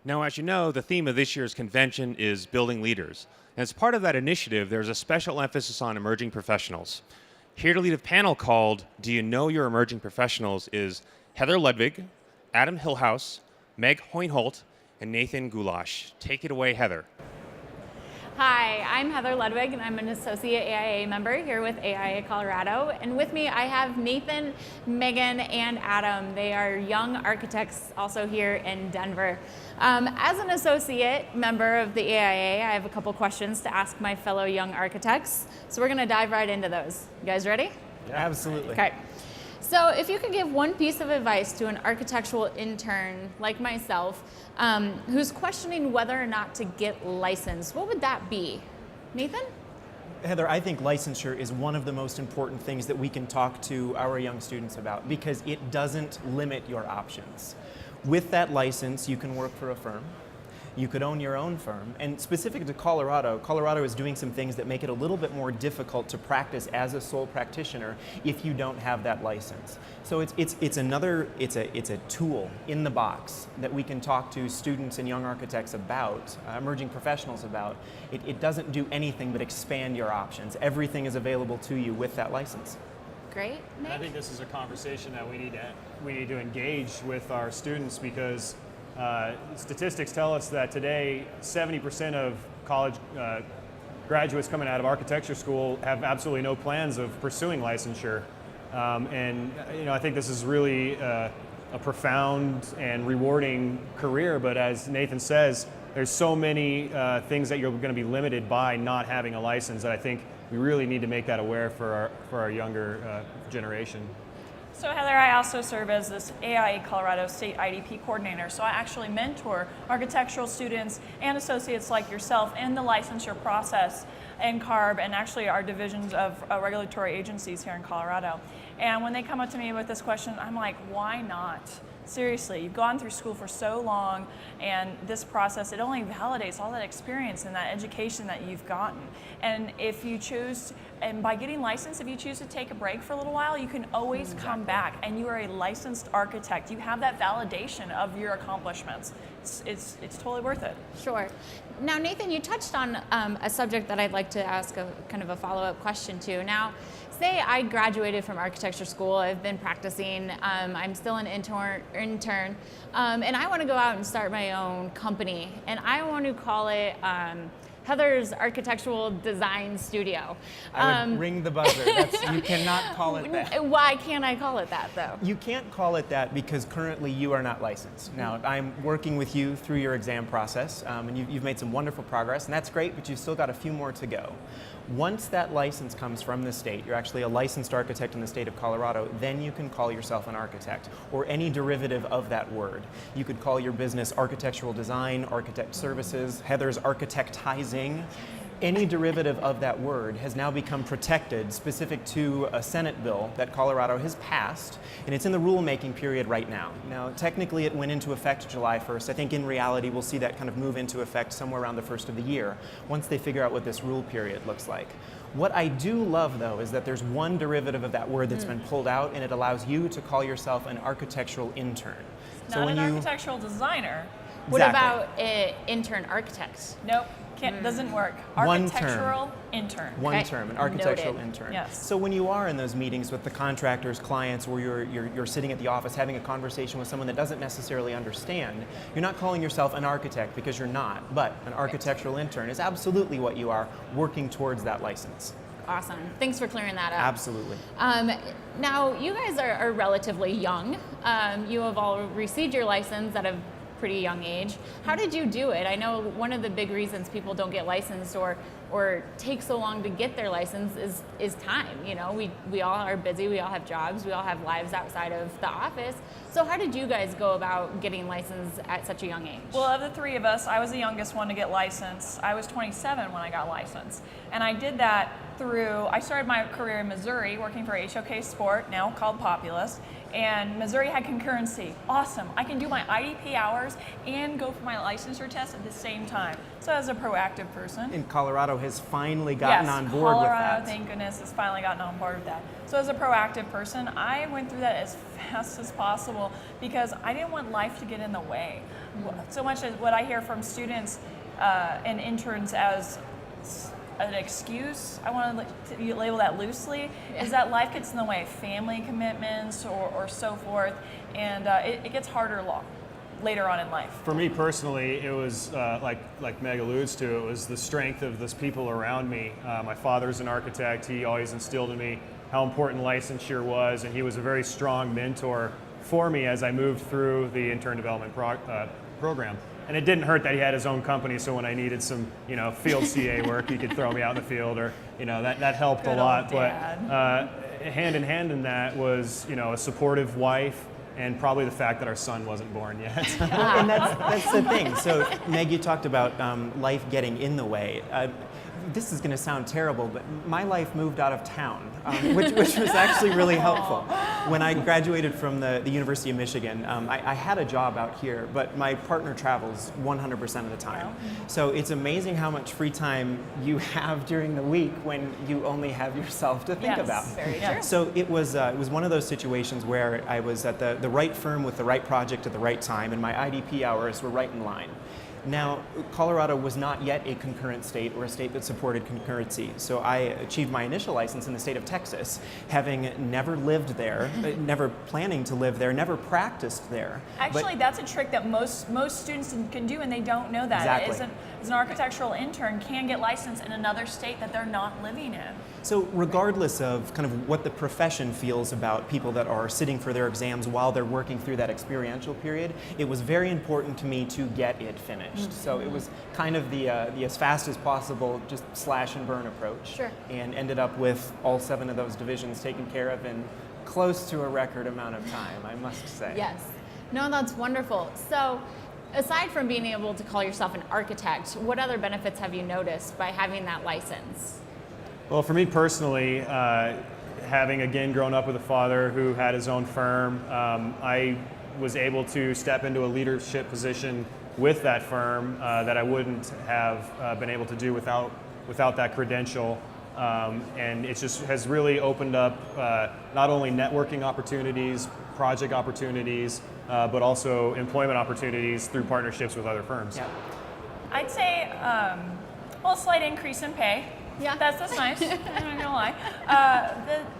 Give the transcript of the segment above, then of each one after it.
Now, as you know, the theme of this year's convention is building leaders. And as part of that initiative, there's a special emphasis on emerging professionals. Here to lead a panel called Do You Know Your Emerging Professionals is Heather Ludwig, Adam Hillhouse, Meg Hoinholt, and Nathan Goulash. Take it away, Heather. Hi, I'm Heather Ludwig, and I'm an associate AIA member here with AIA Colorado. And with me, I have Nathan, Megan, and Adam. They are young architects also here in Denver. As an associate member of the AIA, I have a couple questions to ask my fellow young architects. So we're going to dive right into those. You guys ready? Yeah, absolutely. Okay. So if you could give one piece of advice to an architectural intern like myself who's questioning whether or not to get licensed, what would that be? Nathan? Heather, I think licensure is one of the most important things that we can talk to our young students about because it doesn't limit your options. With that license, you can work for a firm. You could own your own firm. And specific to Colorado, Colorado is doing some things that make it a little bit more difficult to practice as a sole practitioner if you don't have that license. So it's a tool in the box that we can talk to students and young architects about, emerging professionals about. It doesn't do anything but expand your options. Everything is available to you with that license. Great. Nick? I think this is a conversation that we need to engage with our students because statistics tell us that today 70% of college graduates coming out of architecture school have absolutely no plans of pursuing licensure. And I think this is really a profound and rewarding career, but as Nathan says, there's so many things that you're going to be limited by not having a license that I think we really need to make that aware for our younger generation. So Heather, I also serve as this AIA Colorado State IDP coordinator. So I actually mentor architectural students and associates like yourself in the licensure process in CARB and actually our divisions of regulatory agencies here in Colorado. And when they come up to me with this question, I'm like, why not? Seriously, you've gone through school for so long, and this process, it only validates all that experience and that education that you've gotten. And if you choose, and by getting licensed, if you choose to take a break for a little while, you can always come back, and you are a licensed architect. You have that validation of your accomplishments. It's totally worth it. Sure. Now, Nathan, you touched on a subject that I'd like to ask a kind of a follow-up question to. Now, say I graduated from architecture school, I've been practicing, I'm still an intern, and I want to go out and start my own company, and I want to call it Heather's Architectural Design Studio. I would ring the buzzer. You cannot call it that. Why can't I call it that, though? You can't call it that because currently you are not licensed. Now, I'm working with you through your exam process, and you've made some wonderful progress, and that's great, but you've still got a few more to go. Once that license comes from the state, you're actually a licensed architect in the state of Colorado, then you can call yourself an architect, or any derivative of that word. You could call your business architectural design, architect services, Heather's architectizing. Any derivative of that word has now become protected specific to a Senate bill that Colorado has passed, and it's in the rulemaking period right now. Now, technically it went into effect July 1st. I think in reality we'll see that kind of move into effect somewhere around the first of the year, once they figure out what this rule period looks like. What I do love, though, is that there's one derivative of that word that's been pulled out, and it allows you to call yourself an architectural intern. Not an architectural designer. What about an intern architect? Nope. Doesn't work. Architectural intern. One term, an architectural intern. Yes. So when you are in those meetings with the contractors, clients, or you're sitting at the office having a conversation with someone that doesn't necessarily understand, you're not calling yourself an architect because you're not, but an architectural intern is absolutely what you are, working towards that license. Awesome. Thanks for clearing that up. Absolutely. Now, you guys are relatively young. You have all received your license at a pretty young age. How did you do it? I know one of the big reasons people don't get licensed or take so long to get their license is time. You know, we all are busy, we all have jobs, we all have lives outside of the office. So how did you guys go about getting licensed at such a young age? Well, of the three of us, I was the youngest one to get licensed. I was 27 when I got licensed. And I did that I started my career in Missouri working for HOK Sport, now called Populous. and Missouri had concurrency. Awesome, I can do my IDP hours and go for my licensure test at the same time. So as a proactive person. And Colorado has finally gotten on board with Colorado, that. thank goodness, has finally gotten on board with that. So as a proactive person, I went through that as fast as possible because I didn't want life to get in the way. So much as what I hear from students and interns as an excuse, I want to label that loosely, is that life gets in the way, family commitments or so forth, and it gets harder later on in life. For me personally, it was like Meg alludes to, it was the strength of those people around me. My father's an architect. He always instilled in me how important licensure was, and he was a very strong mentor for me as I moved through the intern development program. And it didn't hurt that he had his own company, so when I needed some, field CA work, he could throw me out in the field, or, that helped a lot. But hand in hand in that was, a supportive wife, and probably the fact that our son wasn't born yet. And that's the thing. So, Meg, you talked about life getting in the way. This is going to sound terrible, but my life moved out of town, which was actually really helpful. When I graduated from the University of Michigan, I had a job out here, but my partner travels 100% of the time. Wow. So it's amazing how much free time you have during the week when you only have yourself to think about. Very true. So it was one of those situations where I was at the right firm with the right project at the right time, and my IDP hours were right in line. Now, Colorado was not yet a concurrent state or a state that supported concurrency, so I achieved my initial license in the state of Texas, having never lived there, never planning to live there, never practiced there. Actually, that's a trick that most students can do, and they don't know that. Exactly. As an architectural intern can get licensed in another state that they're not living in. So regardless of kind of what the profession feels about people that are sitting for their exams while they're working through that experiential period, it was very important to me to get it finished. So it was kind of the as fast as possible, just slash and burn approach. Sure. And ended up with all 7 of those divisions taken care of in close to a record amount of time, I must say. Yes. No, that's wonderful. So, aside from being able to call yourself an architect, what other benefits have you noticed by having that license? Well, for me personally, having again grown up with a father who had his own firm, I was able to step into a leadership position with that firm that I wouldn't have been able to do without that credential. And it just has really opened up not only networking opportunities, project opportunities, but also employment opportunities through partnerships with other firms. Yeah. I'd say, a slight increase in pay. Yeah. That's nice. I'm not gonna lie.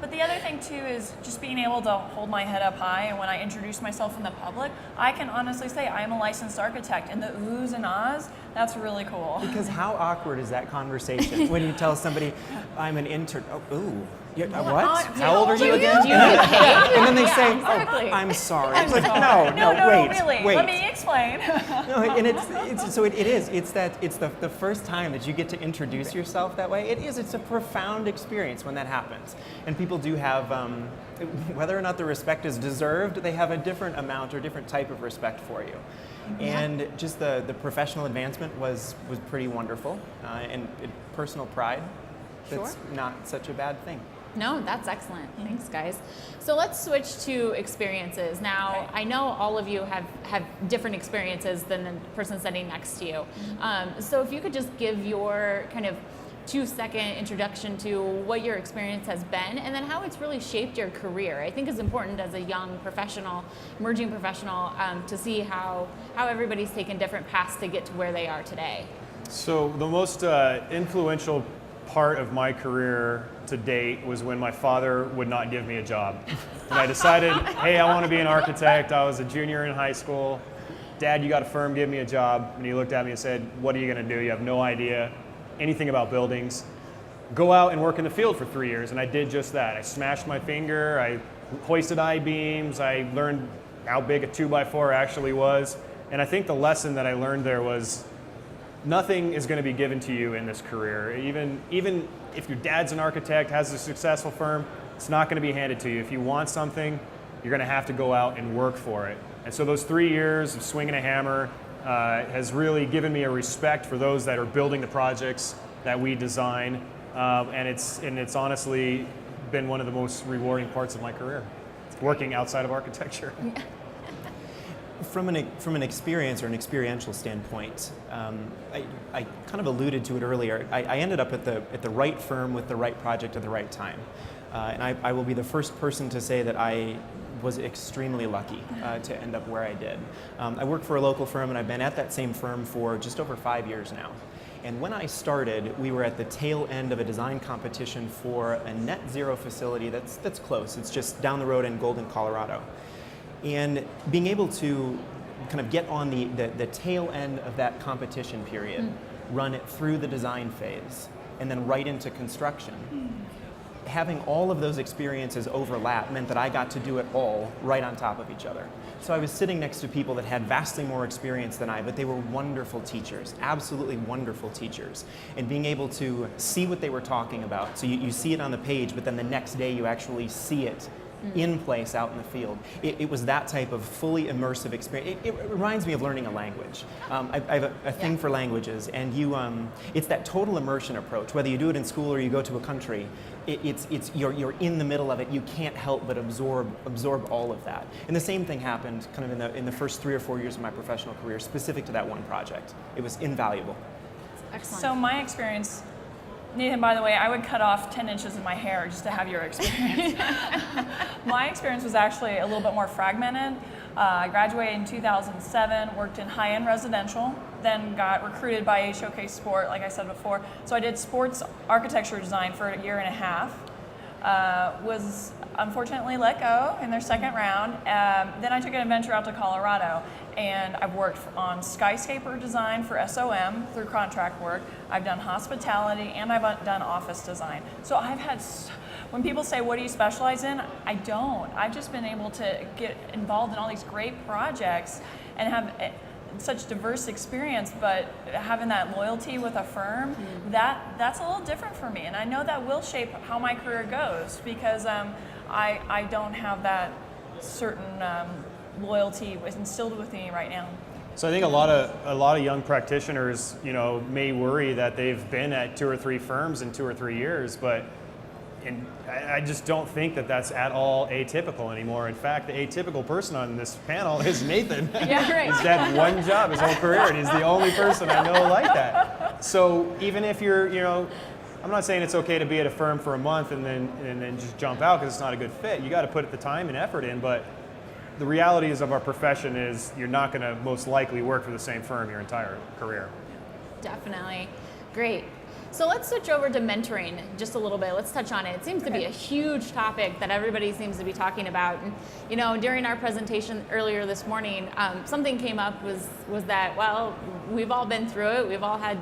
But the other thing too is just being able to hold my head up high, and when I introduce myself in the public, I can honestly say I am a licensed architect, and the oohs and ahs, that's really cool. Because how awkward is that conversation when you tell somebody, I'm an intern, oh, ooh. What? How old are you again? Do you get paid? And then they say, exactly. oh, I'm sorry. I'm It's like, sorry. no, really. wait. Let me explain. No, and it is. It's the first time that you get to introduce yourself that way. It's a profound experience when that happens. And people do have, whether or not the respect is deserved, they have a different amount or different type of respect for you. And just the professional advancement was pretty wonderful. And personal pride, that's not such a bad thing. No, that's excellent. Thanks, guys. So let's switch to experiences. Now, I know all of you have different experiences than the person sitting next to you. So if you could just give your kind of 2-second introduction to what your experience has been and then how it's really shaped your career. I think it's important as a young professional, emerging professional, to see how everybody's taken different paths to get to where they are today. So the most influential part of my career to date was when my father would not give me a job. And I decided, hey, I want to be an architect. I was a junior in high school. Dad, you got a firm, give me a job. And he looked at me and said, what are you going to do? You have no idea anything about buildings. Go out and work in the field for 3 years. And I did just that. I smashed my finger. I hoisted I-beams. I learned how big a 2x4 actually was. And I think the lesson that I learned there was nothing is going to be given to you in this career. Even if your dad's an architect, has a successful firm, it's not going to be handed to you. If you want something, you're going to have to go out and work for it. And so those 3 years of swinging a hammer has really given me a respect for those that are building the projects that we design. And it's honestly been one of the most rewarding parts of my career. working outside of architecture. From an experience or an experiential standpoint, I kind of alluded to it earlier. I ended up at the right firm with the right project at the right time. And I will be the first person to say that I was extremely lucky to end up where I did. I work for a local firm, and I've been at that same firm for just over 5 years now. And when I started, we were at the tail end of a design competition for a net zero facility that's close. It's just down the road in Golden, Colorado. And being able to kind of get on the tail end of that competition period, run it through the design phase, and then right into construction. Having all of those experiences overlap meant that I got to do it all right on top of each other. So I was sitting next to people that had vastly more experience than I, but they were wonderful teachers, absolutely wonderful teachers. And being able to see what they were talking about, so you see it on the page, but then the next day you actually see it in place out in the field. It was that type of fully immersive experience. It reminds me of learning a language. I have a thing for languages, and it's that total immersion approach. Whether you do it in school or you go to a country, you're in the middle of it. You can't help but absorb all of that. And the same thing happened kind of in the first 3 or 4 years of my professional career, specific to that one project. It was invaluable. Excellent. So my experience, Nathan, by the way, I would cut off 10 inches of my hair just to have your experience. My experience was actually a little bit more fragmented. I graduated in 2007, worked in high-end residential, then got recruited by a Showcase Sport, like I said before. So I did sports architecture design for a year and a half. Was unfortunately let go in their second round. Then I took an adventure out to Colorado, and I've worked on skyscraper design for SOM through contract work. I've done hospitality, and I've done office design. So I've had, when people say, what do you specialize in? I don't. I've just been able to get involved in all these great projects and have such diverse experience, but having that loyalty with a firm, that's a little different for me. And I know that will shape how my career goes, because I don't have that certain loyalty instilled with me right now. So I think a lot of young practitioners, may worry that they've been at 2 or 3 firms in 2 or 3 years, but I just don't think that that's at all atypical anymore. In fact, the atypical person on this panel is Nathan. Yeah, right. He's had one job his whole career, and he's the only person I know like that. So even if you're, I'm not saying it's okay to be at a firm for a month and then just jump out because it's not a good fit. You got to put the time and effort in, but the realities of our profession is you're not going to most likely work for the same firm your entire career. Definitely. Great. So let's switch over to mentoring just a little bit. Let's touch on it. It seems to be a huge topic that everybody seems to be talking about. And, during our presentation earlier this morning, something came up was that, well, we've all been through it. We've all had,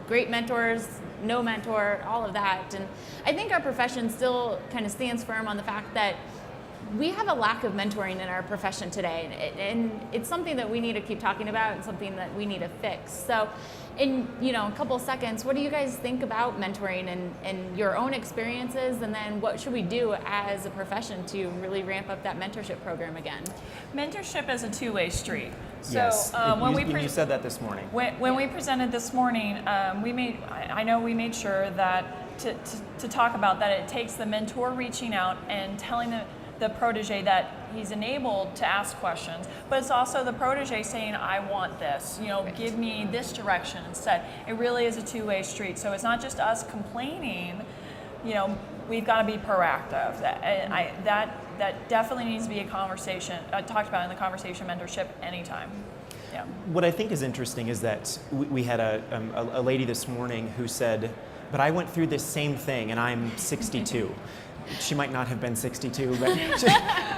great mentors, no mentor, all of that. And I think our profession still kind of stands firm on the fact that we have a lack of mentoring in our profession today, and it's something that we need to keep talking about and something that we need to fix. So in a couple of seconds, what do you guys think about mentoring and your own experiences, and then what should we do as a profession to really ramp up that mentorship program again? Mentorship is a two-way street. So Yes, when you said that this morning. When we presented this morning, we made sure that to talk about that it takes the mentor reaching out and telling the protege that he's enabled to ask questions, but it's also the protege saying, I want this, give me this direction instead. It really is a two-way street. So it's not just us complaining, we've got to be proactive. That definitely needs to be a conversation, talked about in the conversation mentorship anytime. Yeah. What I think is interesting is that we had a lady this morning who said, but I went through this same thing and I'm 62. She might not have been 62, but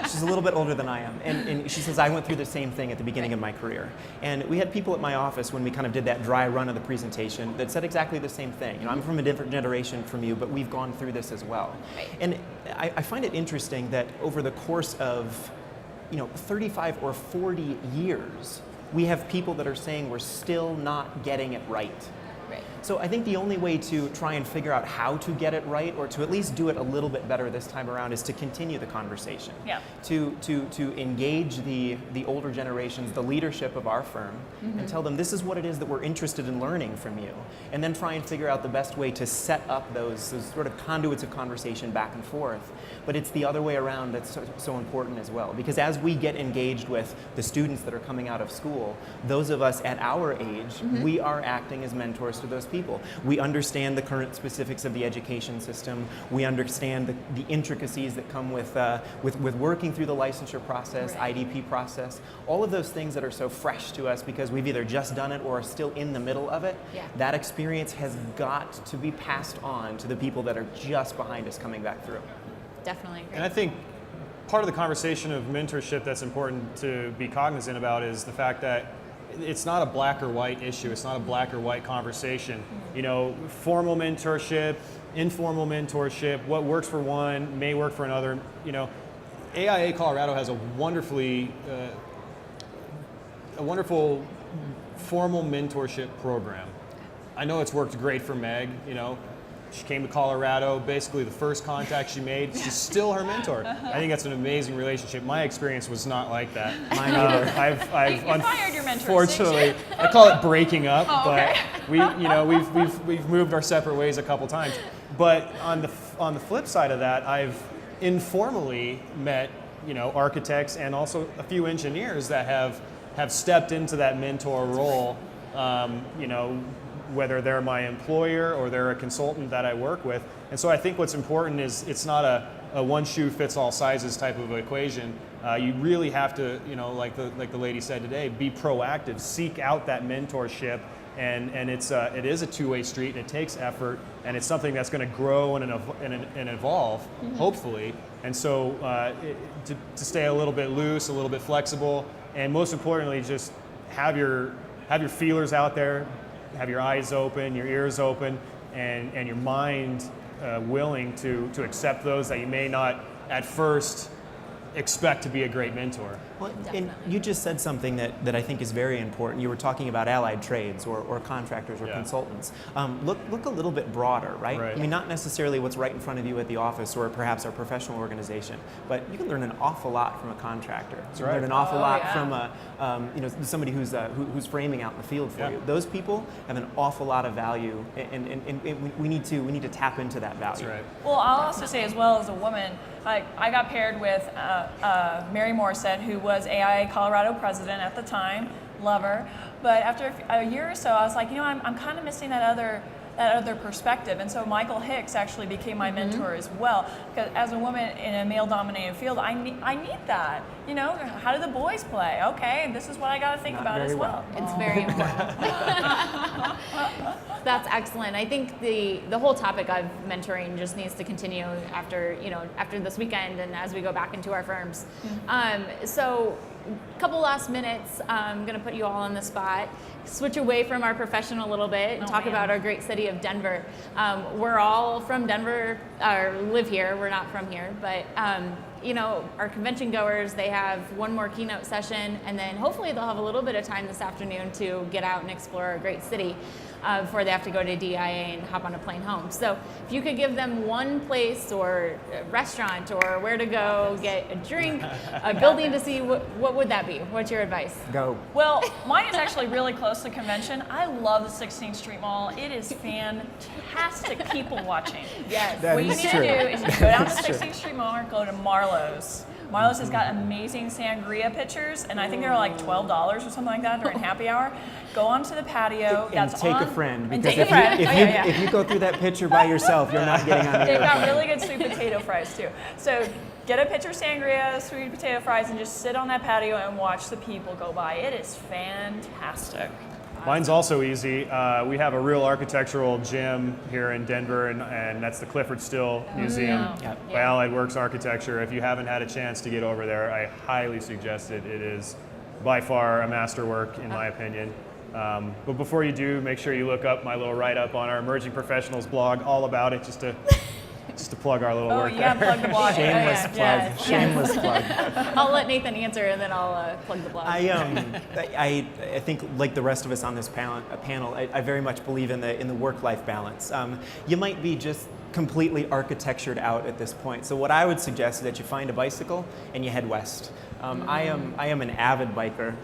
she's a little bit older than I am. And she says, I went through the same thing at the beginning of my career. And we had people at my office when we kind of did that dry run of the presentation that said exactly the same thing. I'm from a different generation from you, but we've gone through this as well. And I find it interesting that over the course of 35 or 40 years, we have people that are saying we're still not getting it right. Right. So I think the only way to try and figure out how to get it right, or to at least do it a little bit better this time around, is to continue the conversation. Yeah. To engage the older generations, the leadership of our firm, and tell them this is what it is that we're interested in learning from you. And then try and figure out the best way to set up those sort of conduits of conversation back and forth. But it's the other way around that's so important as well. Because as we get engaged with the students that are coming out of school, those of us at our age, we are acting as mentors to those people. We understand the current specifics of the education system. We understand the intricacies that come with working through the licensure process, Right. IDP process, all of those things that are so fresh to us because we've either just done it or are still in the middle of it. Yeah. That experience has got to be passed on to the people that are just behind us coming back through. Definitely agree. And I think part of the conversation of mentorship that's important to be cognizant about is the fact that it's not a black or white issue. It's not a black or white conversation. You know, formal mentorship, informal mentorship, what works for one may work for another. You know, AIA Colorado has a wonderful formal mentorship program. I know it's worked great for Meg, you know. She came to Colorado, basically the first contact she made, she's still her mentor. I think that's an amazing relationship. My experience was not like that. Mine either. I've You fired your mentor, unfortunately, I call it breaking up, Oh, okay. but we've moved our separate ways a couple times. But on the flip side of that, I've informally met, you know, architects and also a few engineers that have stepped into that mentor role, you know, whether they're my employer or they're a consultant that I work with. And so I think what's important is it's not a one shoe fits all sizes type of equation. You really have to, you know, like the lady said today, be proactive, seek out that mentorship, and it is a two-way street, and it takes effort, and it's something that's going to grow and evolve, hopefully. And so to stay a little bit loose, a little bit flexible, and most importantly, just have your feelers out there. Have your eyes open, your ears open, and your mind willing to accept those that you may not at first expect to be a great mentor. Well, and Definitely. you just said something that I think is very important. You were talking about allied trades or contractors or Yeah. consultants. Look a little bit broader, right? Right. I mean, not necessarily what's right in front of you at the office or perhaps our professional organization, but you can learn an awful lot from a contractor. You can right. learn an awful Oh, lot yeah. from somebody who's framing out in the field for Yeah. you. Those people have an awful lot of value, and we need to tap into that value. That's right. Well, I'll also say as well, as a woman, I got paired with Mary Morissette, who was AIA Colorado president at the time. Love her. But after a year or so, I was like, you know, I'm kind of missing that other perspective. And so Michael Hicks actually became my mentor as well. Because as a woman in a male-dominated field, I need that. You know, how do the boys play? Okay, and this is what I got to think Not about very as well. It's very important. That's excellent. I think the whole topic of mentoring just needs to continue after this weekend and as we go back into our firms. So a couple last minutes. I'm going to put you all on the spot. Switch away from our profession a little bit and talk about our great city of Denver. We're all from Denver, or live here. We're not from here, but you know, our convention goers, they have one more keynote session, and then hopefully they'll have a little bit of time this afternoon to get out and explore our great city before they have to go to DIA and hop on a plane home. So if you could give them one place or a restaurant or where to go get a drink, a building to see, what would that be? What's your advice? Go. Well, mine is actually really close to convention. I love the 16th Street Mall. It is fantastic people watching. Yes. That What you is need true. to do is you go down to That's true. 16th Street Mall or go to Marlowe's. Marlowe's has got amazing sangria pitchers, and I think they're like $12 or something like that during happy hour. Go onto the patio. And that's take on, a friend, and because take a friend. if you go through that picture by yourself, you're not getting on the They've got airplane. really good sweet potato fries too. So get a pitcher of sangria, sweet potato fries, and just sit on that patio and watch the people go by. It is fantastic. Mine's also easy. We have a real architectural gym here in Denver, and that's the Clifford Still Museum Yep. by Allied Works Architecture. If you haven't had a chance to get over there, I highly suggest it. It is by far a masterwork, in my opinion. But before you do, make sure you look up my little write-up on our Emerging Professionals blog, all about it, just to just to plug our little Oh, work you there. gotta plug the blog. Shameless plug. Yes, Shameless plug. I'll let Nathan answer and then I'll plug the blog. I think, like the rest of us on this panel, I very much believe in the work-life balance. You might be just completely architectured out at this point. So what I would suggest is that you find a bicycle and you head west. I am an avid biker.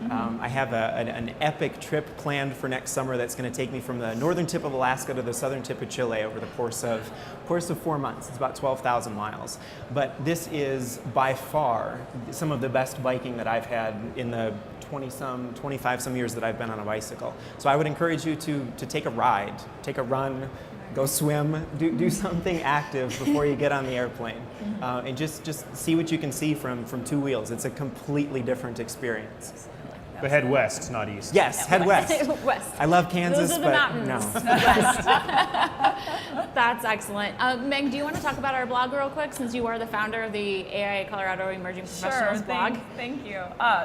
I have an epic trip planned for next summer that's going to take me from the northern tip of Alaska to the southern tip of Chile over the course of 4 months. It's about 12,000 miles. But this is by far some of the best biking that I've had in the 25 years that I've been on a bicycle. So I would encourage you to take a ride, take a run, go swim, do something active before you get on the airplane, and just see what you can see from two wheels. It's a completely different experience. But head west, not east. Yes, head west. West. I love Kansas, Those are the but mountains. no. That's excellent. Meg, do you want to talk about our blog real quick, since you are the founder of the AI Colorado Emerging Professionals blog? Thank you.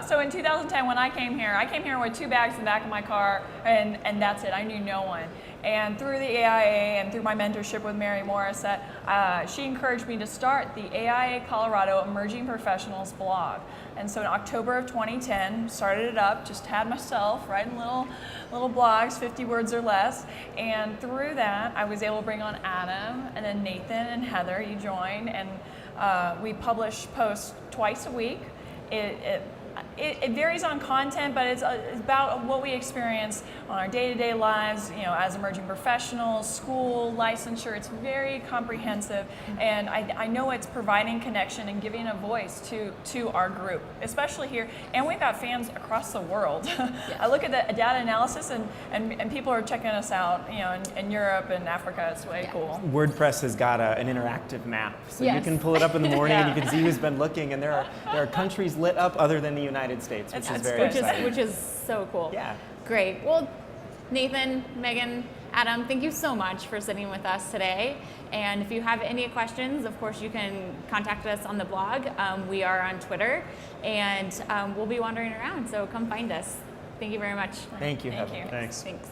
So in 2010, when I came here with 2 bags in the back of my car, and that's it. I knew no one. And through the AIA and through my mentorship with Mary Morissette, she encouraged me to start the AIA Colorado Emerging Professionals blog. And so in October of 2010, started it up, just had myself writing little blogs, 50 words or less. And through that, I was able to bring on Adam, and then Nathan and Heather, you joined, and we publish posts twice a week. It varies on content, but it's about what we experience on our day-to-day lives, as emerging professionals, school, licensure. It's very comprehensive, and I know it's providing connection and giving a voice to our group, especially here. And we've got fans across the world. Yes. I look at the data analysis, and people are checking us out, in Europe and Africa. It's way cool. WordPress has got an interactive map, so Yes. you can pull it up in the morning Yeah. and you can see who's been looking, and there are countries lit up other than the United States, which is That's very good. exciting. Which is so cool. Yeah. Great. Well, Nathan, Megan, Adam, thank you so much for sitting with us today. And if you have any questions, of course, you can contact us on the blog. We are on Twitter, and we'll be wandering around, so come find us. Thank you very much. Thank you, Thank Heather. you. Thanks. Thanks.